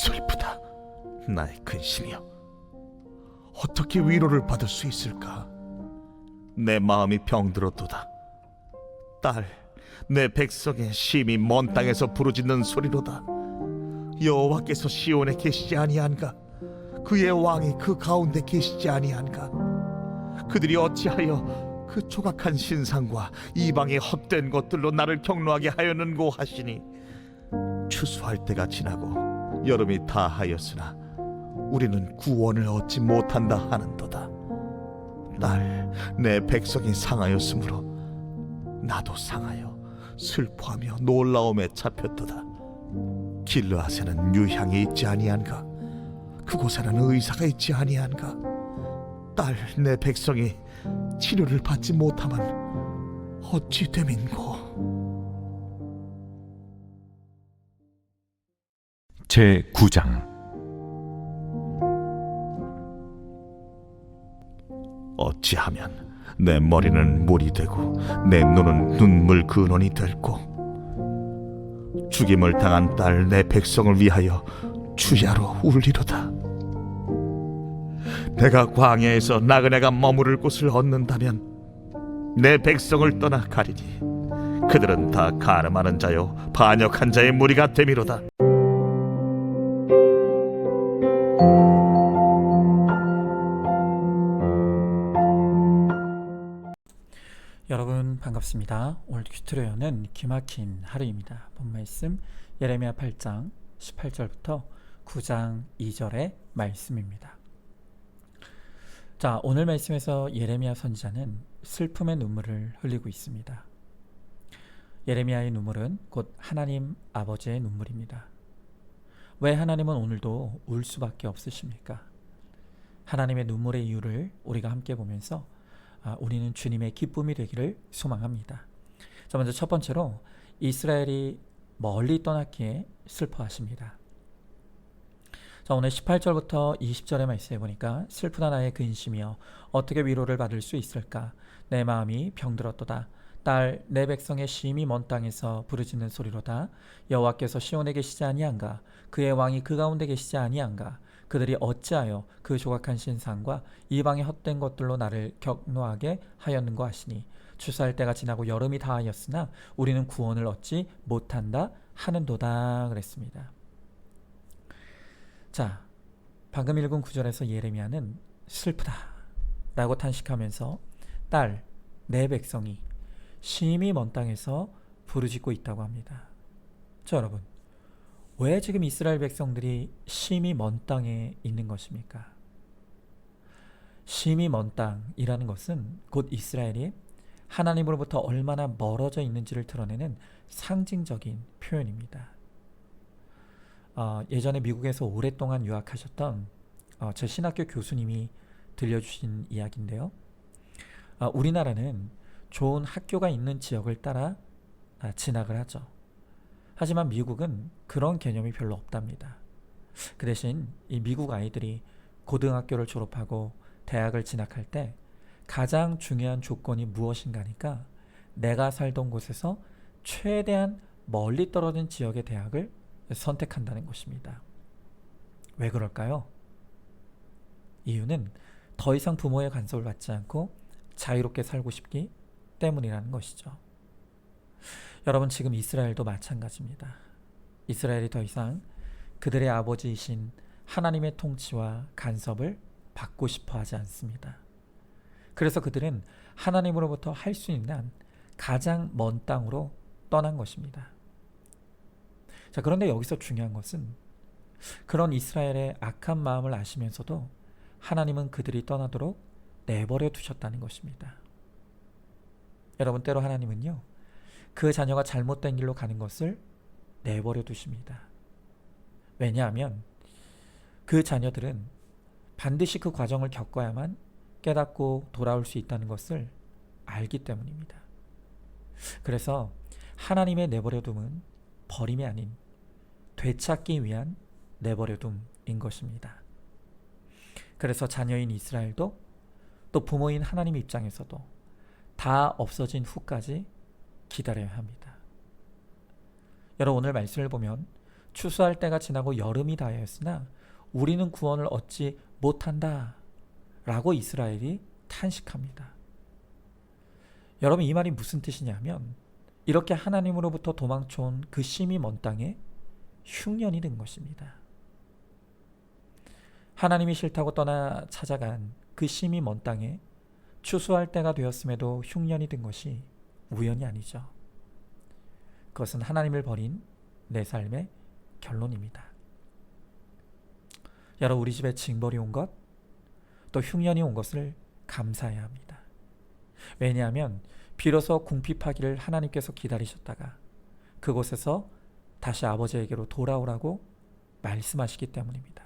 슬프다. 나의 근심이여, 어떻게 위로를 받을 수 있을까? 내 마음이 병들었도다. 딸, 내 백성의 심히 먼 땅에서 부르짖는 소리로다. 여호와께서 시온에 계시지 아니한가? 그의 왕이 그 가운데 계시지 아니한가? 그들이 어찌하여 그 조각한 신상과 이방의 헛된 것들로 나를 격노하게 하였는고 하시니, 추수할 때가 지나고 여름이 다하였으나 우리는 구원을 얻지 못한다 하는도다. 딸, 내 백성이 상하였으므로 나도 상하여 슬퍼하며 놀라움에 잡혔도다. 길르앗에는 유향이 있지 아니한가? 그곳에는 의사가 있지 아니한가? 딸, 내 백성이 치료를 받지 못하면 어찌 됨인고? 제9장. 어찌하면 내 머리는 물이 되고 내 눈은 눈물 근원이 될고, 죽임을 당한 딸 내 백성을 위하여 주야로 울리로다. 내가 광야에서 나그네가 머무를 곳을 얻는다면 내 백성을 떠나 가리니 그들은 다 가늠하는 자요 반역한 자의 무리가 되미로다. 여러분 반갑습니다. 오늘 큐트레어는 기막힌 하루입니다. 본 말씀 예레미야 8장 18절부터 9장 2절의 말씀입니다. 자, 오늘 말씀에서 예레미야 선지자는 슬픔의 눈물을 흘리고 있습니다. 예레미야의 눈물은 곧 하나님 아버지의 눈물입니다. 왜 하나님은 오늘도 울 수밖에 없으십니까? 하나님의 눈물의 이유를 우리가 함께 보면서 우리는 주님의 기쁨이 되기를 소망합니다. 자, 먼저 첫 번째로 이스라엘이 멀리 떠났기에 슬퍼하십니다. 자, 오늘 18절부터 20절의 말씀에 보니까 슬프다 나의 근심이여 어떻게 위로를 받을 수 있을까? 내 마음이 병들었도다. 딸, 내 백성의 심히 먼 땅에서 부르짖는 소리로다. 여호와께서 시온에 계시지 아니한가? 그의 왕이 그 가운데 계시지 아니한가? 그들이 어찌하여 그 조각한 신상과 이방의 헛된 것들로 나를 격노하게 하였는고 하시니, 추수할 때가 지나고 여름이 다하였으나 우리는 구원을 얻지 못한다 하는도다 그랬습니다. 자, 방금 읽은 구절에서 예레미야는 슬프다 라고 탄식하면서 딸, 내 백성이 심히 먼 땅에서 부르짖고 있다고 합니다. 자, 여러분, 왜 지금 이스라엘 백성들이 심히 먼 땅에 있는 것입니까? 심히 먼 땅이라는 것은 곧 이스라엘이 하나님으로부터 얼마나 멀어져 있는지를 드러내는 상징적인 표현입니다. 예전에 미국에서 오랫동안 유학하셨던 제 신학교 교수님이 들려주신 이야기인데요. 우리나라는 좋은 학교가 있는 지역을 따라 진학을 하죠. 하지만 미국은 그런 개념이 별로 없답니다. 그 대신 이 미국 아이들이 고등학교를 졸업하고 대학을 진학할 때 가장 중요한 조건이 무엇인가 하니까 내가 살던 곳에서 최대한 멀리 떨어진 지역의 대학을 선택한다는 것입니다. 왜 그럴까요? 이유는 더 이상 부모의 간섭을 받지 않고 자유롭게 살고 싶기 때문이라는 것이죠. 여러분, 지금 이스라엘도 마찬가지입니다. 이스라엘이 더 이상 그들의 아버지이신 하나님의 통치와 간섭을 받고 싶어 하지 않습니다. 그래서 그들은 하나님으로부터 할 수 있는 가장 먼 땅으로 떠난 것입니다. 자, 그런데 여기서 중요한 것은 그런 이스라엘의 악한 마음을 아시면서도 하나님은 그들이 떠나도록 내버려 두셨다는 것입니다. 여러분, 때로 하나님은요, 그 자녀가 잘못된 길로 가는 것을 내버려 두십니다. 왜냐하면 그 자녀들은 반드시 그 과정을 겪어야만 깨닫고 돌아올 수 있다는 것을 알기 때문입니다. 그래서 하나님의 내버려둠은 버림이 아닌 되찾기 위한 내버려둠인 것입니다. 그래서 자녀인 이스라엘도 또 부모인 하나님 입장에서도 다 없어진 후까지 기다려야 합니다. 여러분, 오늘 말씀을 보면 추수할 때가 지나고 여름이 다하였으나 우리는 구원을 얻지 못한다 라고 이스라엘이 탄식합니다. 여러분, 이 말이 무슨 뜻이냐면 이렇게 하나님으로부터 도망쳐온 그 심이 먼 땅에 흉년이 든 것입니다. 하나님이 싫다고 떠나 찾아간 그 심이 먼 땅에 추수할 때가 되었음에도 흉년이 든 것이 우연이 아니죠. 그것은 하나님을 버린 내 삶의 결론입니다. 여러분, 우리 집에 징벌이 온 것, 또 흉년이 온 것을 감사해야 합니다. 왜냐하면 비로소 궁핍하기를 하나님께서 기다리셨다가 그곳에서 다시 아버지에게로 돌아오라고 말씀하시기 때문입니다.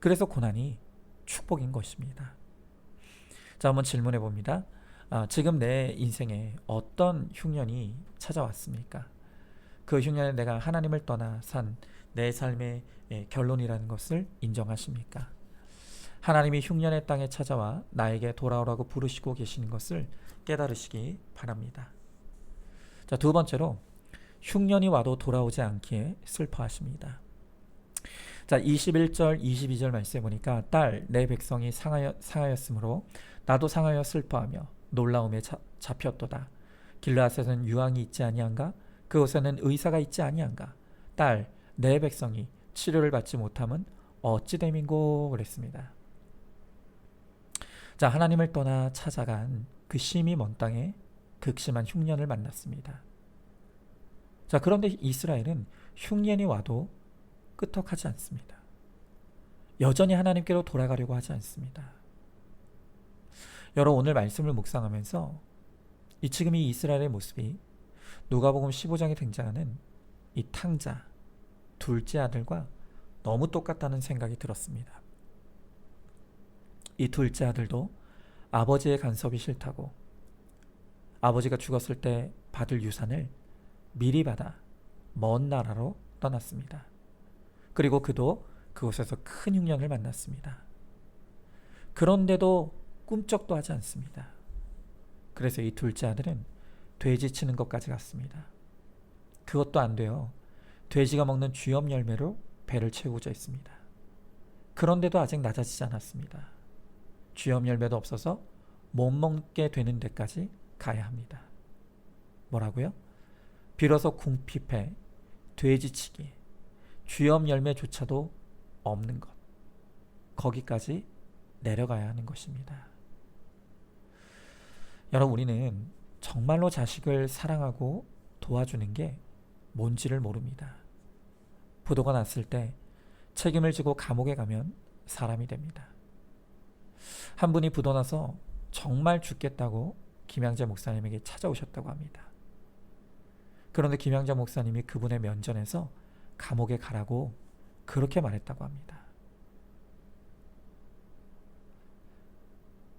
그래서 고난이 축복인 것입니다. 자, 한번 질문해 봅니다. 지금 내 인생에 어떤 흉년이 찾아왔습니까? 그 흉년에 내가 하나님을 떠나 산 내 삶의 결론이라는 것을 인정하십니까? 하나님이 흉년의 땅에 찾아와 나에게 돌아오라고 부르시고 계시는 것을 깨달으시기 바랍니다. 자, 두 번째로 흉년이 와도 돌아오지 않기에 슬퍼하십니다. 자, 21절 22절 말씀해 보니까 딸 내 백성이 상하였으므로 나도 상하여 슬퍼하며 놀라움에 잡혔도다. 길르앗에는 유황이 있지 아니한가? 그곳에는 의사가 있지 아니한가? 딸 내 백성이 치료를 받지 못함은 어찌 됨인고 그랬습니다. 자, 하나님을 떠나 찾아간 그 심이 먼 땅에 극심한 흉년을 만났습니다. 자, 그런데 이스라엘은 흉년이 와도 끄떡하지 않습니다. 여전히 하나님께로 돌아가려고 하지 않습니다. 여러분, 오늘 말씀을 묵상하면서 지금 이 이스라엘의 모습이 누가복음 15장에 등장하는 이 탕자, 둘째 아들과 너무 똑같다는 생각이 들었습니다. 이 둘째 아들도 아버지의 간섭이 싫다고 아버지가 죽었을 때 받을 유산을 미리 받아 먼 나라로 떠났습니다. 그리고 그도 그곳에서 큰 흉년을 만났습니다. 그런데도 꿈쩍도 하지 않습니다. 그래서 이 둘째 아들은 돼지 치는 것까지 갔습니다. 그것도 안 돼요. 돼지가 먹는 쥐염 열매로 배를 채우고자 했습니다. 그런데도 아직 낮아지지 않았습니다. 쥐염 열매도 없어서 못 먹게 되는 데까지 가야 합니다. 뭐라고요? 비로소 궁핍해 돼지치기, 쥐염 열매조차도 없는 것, 거기까지 내려가야 하는 것입니다. 여러분, 우리는 정말로 자식을 사랑하고 도와주는 게 뭔지를 모릅니다. 부도가 났을 때 책임을 지고 감옥에 가면 사람이 됩니다. 한 분이 부도 나서 정말 죽겠다고 김양재 목사님에게 찾아오셨다고 합니다. 그런데 김양재 목사님이 그분의 면전에서 감옥에 가라고 그렇게 말했다고 합니다.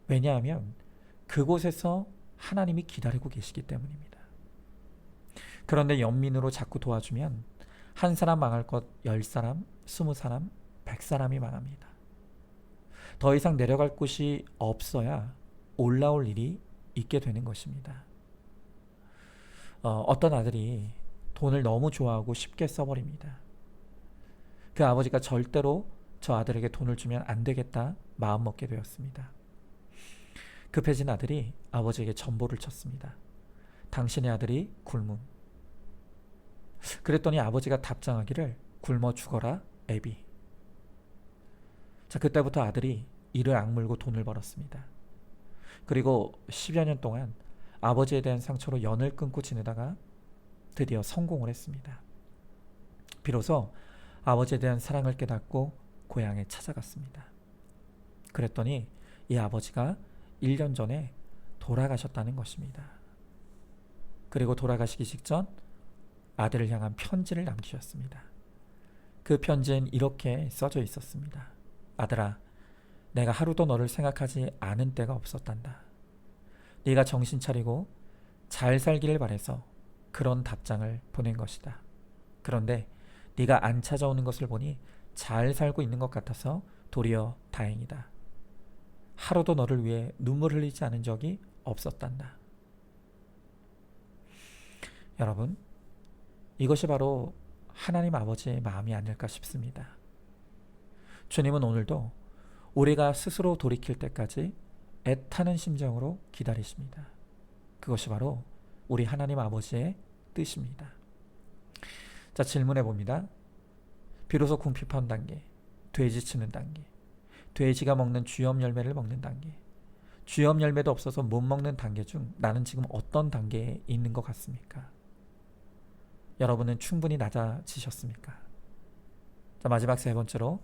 왜냐하면 그곳에서 하나님이 기다리고 계시기 때문입니다. 그런데 연민으로 자꾸 도와주면 한 사람 망할 것 10사람, 20사람, 100사람이 망합니다. 더 이상 내려갈 곳이 없어야 올라올 일이 있게 되는 것입니다. 어떤 아들이 돈을 너무 좋아하고 쉽게 써버립니다. 그 아버지가 절대로 저 아들에게 돈을 주면 안 되겠다 마음먹게 되었습니다. 급해진 아들이 아버지에게 전보를 쳤습니다. 당신의 아들이 굶음. 그랬더니 아버지가 답장하기를 굶어 죽어라 애비. 자, 그때부터 아들이 이를 악물고 돈을 벌었습니다. 그리고 10여 년 동안 아버지에 대한 상처로 연을 끊고 지내다가 드디어 성공을 했습니다. 비로소 아버지에 대한 사랑을 깨닫고 고향에 찾아갔습니다. 그랬더니 이 아버지가 1년 전에 돌아가셨다는 것입니다. 그리고 돌아가시기 직전 아들을 향한 편지를 남기셨습니다. 그 편지엔 이렇게 써져 있었습니다. 아들아, 내가 하루도 너를 생각하지 않은 때가 없었단다. 네가 정신 차리고 잘 살기를 바래서 그런 답장을 보낸 것이다. 그런데 네가 안 찾아오는 것을 보니 잘 살고 있는 것 같아서 도리어 다행이다. 하루도 너를 위해 눈물 흘리지 않은 적이 없었단다. 여러분, 이것이 바로 하나님 아버지의 마음이 아닐까 싶습니다. 주님은 오늘도 우리가 스스로 돌이킬 때까지 애타는 심정으로 기다리십니다. 그것이 바로 우리 하나님 아버지의 뜻입니다. 자, 질문해 봅니다. 비로소 궁핍한 단계, 돼지 치는 단계, 돼지가 먹는 주염 열매를 먹는 단계, 주염 열매도 없어서 못 먹는 단계 중 나는 지금 어떤 단계에 있는 것 같습니까? 여러분은 충분히 낮아지셨습니까? 자, 마지막 세 번째로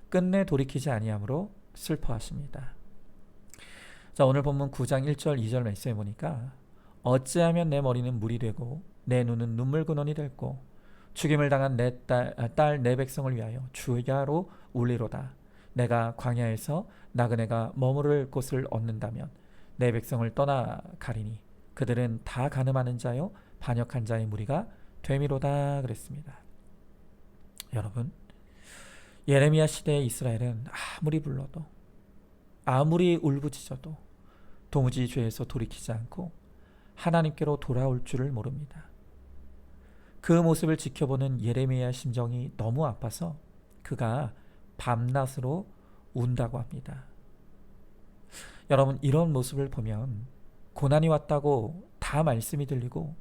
끝내 돌이키지 아니함으로 슬퍼하십니다. 자, 오늘 본문 9장 1절 2절 말씀해 보니까 어찌하면 내 머리는 물이 되고 내 눈은 눈물 근원이 됐고 죽임을 당한 내 딸 내 백성을 위하여 주야로 울리로다. 내가 광야에서 나그네가 머무를 곳을 얻는다면 내 백성을 떠나 가리니 그들은 다 간음하는 자요 반역한 자의 무리가 되미로다 그랬습니다. 여러분, 예레미야 시대의 이스라엘은 아무리 불러도 아무리 울부짖어도 도무지 죄에서 돌이키지 않고 하나님께로 돌아올 줄을 모릅니다. 그 모습을 지켜보는 예레미야 심정이 너무 아파서 그가 밤낮으로 운다고 합니다. 여러분, 이런 모습을 보면 고난이 왔다고 다 말씀이 들리고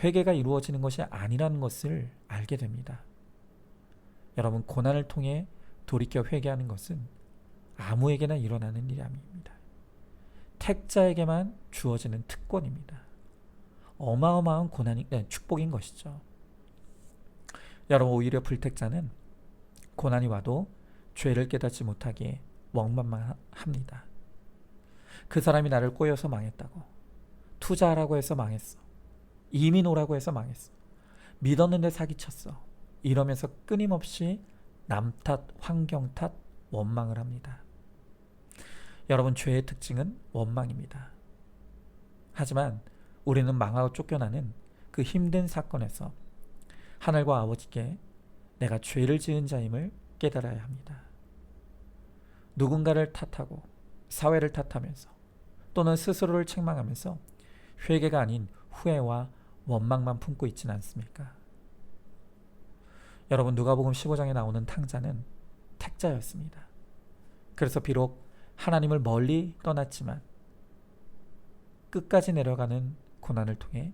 회개가 이루어지는 것이 아니라는 것을 알게 됩니다. 여러분, 고난을 통해 돌이켜 회개하는 것은 아무에게나 일어나는 일이 아닙니다. 택자에게만 주어지는 특권입니다. 어마어마한 축복인 것이죠. 여러분, 오히려 불택자는 고난이 와도 죄를 깨닫지 못하기에 원망합니다. 그 사람이 나를 꼬여서 망했다고, 투자하라고 해서 망했어, 이민 오라고 해서 망했어, 믿었는데 사기쳤어, 이러면서 끊임없이 남 탓, 환경 탓, 원망을 합니다. 여러분, 죄의 특징은 원망입니다. 하지만 우리는 망하고 쫓겨나는 그 힘든 사건에서 하늘과 아버지께 내가 죄를 지은 자임을 깨달아야 합니다. 누군가를 탓하고 사회를 탓하면서 또는 스스로를 책망하면서 회개가 아닌 후회와 원망만 품고 있지는 않습니까? 여러분, 누가복음 15장에 나오는 탕자는 택자였습니다. 그래서 비록 하나님을 멀리 떠났지만 끝까지 내려가는 고난을 통해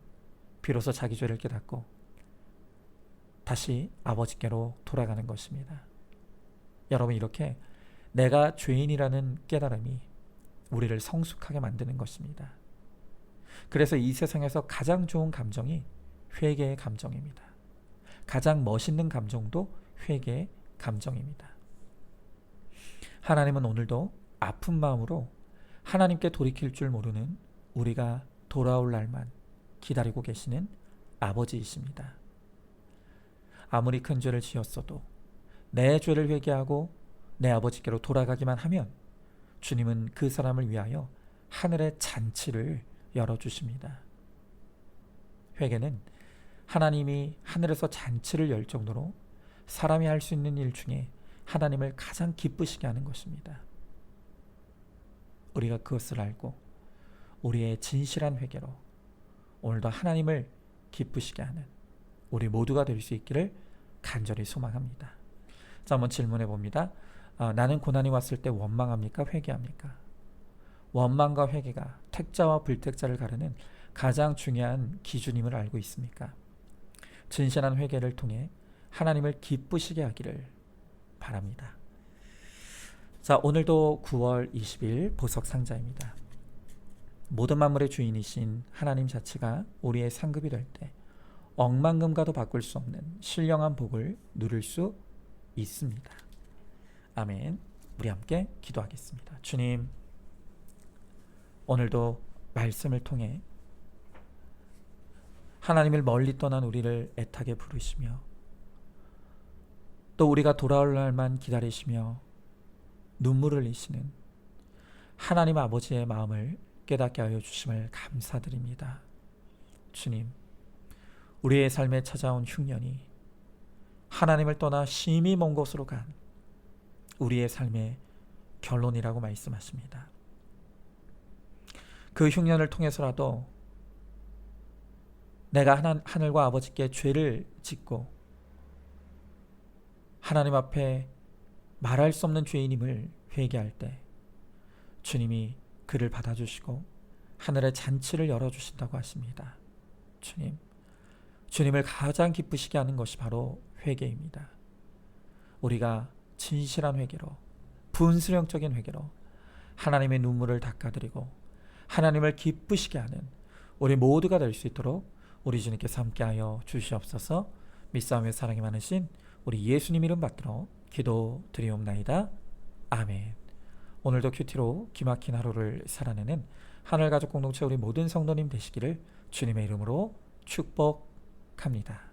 비로소 자기 죄를 깨닫고 다시 아버지께로 돌아가는 것입니다. 여러분, 이렇게 내가 죄인이라는 깨달음이 우리를 성숙하게 만드는 것입니다. 그래서 이 세상에서 가장 좋은 감정이 회개의 감정입니다. 가장 멋있는 감정도 회개의 감정입니다. 하나님은 오늘도 아픈 마음으로 하나님께 돌이킬 줄 모르는 우리가 돌아올 날만 기다리고 계시는 아버지이십니다. 아무리 큰 죄를 지었어도 내 죄를 회개하고 내 아버지께로 돌아가기만 하면 주님은 그 사람을 위하여 하늘의 잔치를 열어주십니다. 회개는 하나님이 하늘에서 잔치를 열 정도로 사람이 할 수 있는 일 중에 하나님을 가장 기쁘시게 하는 것입니다. 우리가 그것을 알고 우리의 진실한 회개로 오늘도 하나님을 기쁘시게 하는 우리 모두가 될 수 있기를 간절히 소망합니다. 자, 한번 질문해 봅니다. 나는 고난이 왔을 때 원망합니까? 회개합니까? 원망과 회개가 택자와 불택자를 가르는 가장 중요한 기준임을 알고 있습니까? 진실한 회개를 통해 하나님을 기쁘시게 하기를 바랍니다. 자, 오늘도 9월 20일 보석 상자입니다. 모든 만물의 주인이신 하나님 자체가 우리의 상급이 될 때 억만금과도 바꿀 수 없는 신령한 복을 누릴 수 있습니다. 아멘. 우리 함께 기도하겠습니다. 주님, 오늘도 말씀을 통해 하나님을 멀리 떠난 우리를 애타게 부르시며 또 우리가 돌아올 날만 기다리시며 눈물을 흘리시는 하나님 아버지의 마음을 깨닫게 하여 주심을 감사드립니다. 주님, 우리의 삶에 찾아온 흉년이 하나님을 떠나 심히 먼 곳으로 간 우리의 삶의 결론이라고 말씀하십니다. 그 흉년을 통해서라도 내가 하늘과 아버지께 죄를 짓고 하나님 앞에 말할 수 없는 죄인임을 회개할 때 주님이 그를 받아주시고 하늘의 잔치를 열어주신다고 하십니다. 주님을 가장 기쁘시게 하는 것이 바로 회개입니다. 우리가 진실한 회개로, 분수령적인 회개로 하나님의 눈물을 닦아드리고 하나님을 기쁘시게 하는 우리 모두가 될 수 있도록 우리 주님께서 함께하여 주시옵소서. 믿사오며 사랑이 많으신 우리 예수님 이름 받들어 기도드리옵나이다. 아멘. 오늘도 큐티로 기막힌 하루를 살아내는 하늘가족 공동체 우리 모든 성도님 되시기를 주님의 이름으로 축복합니다.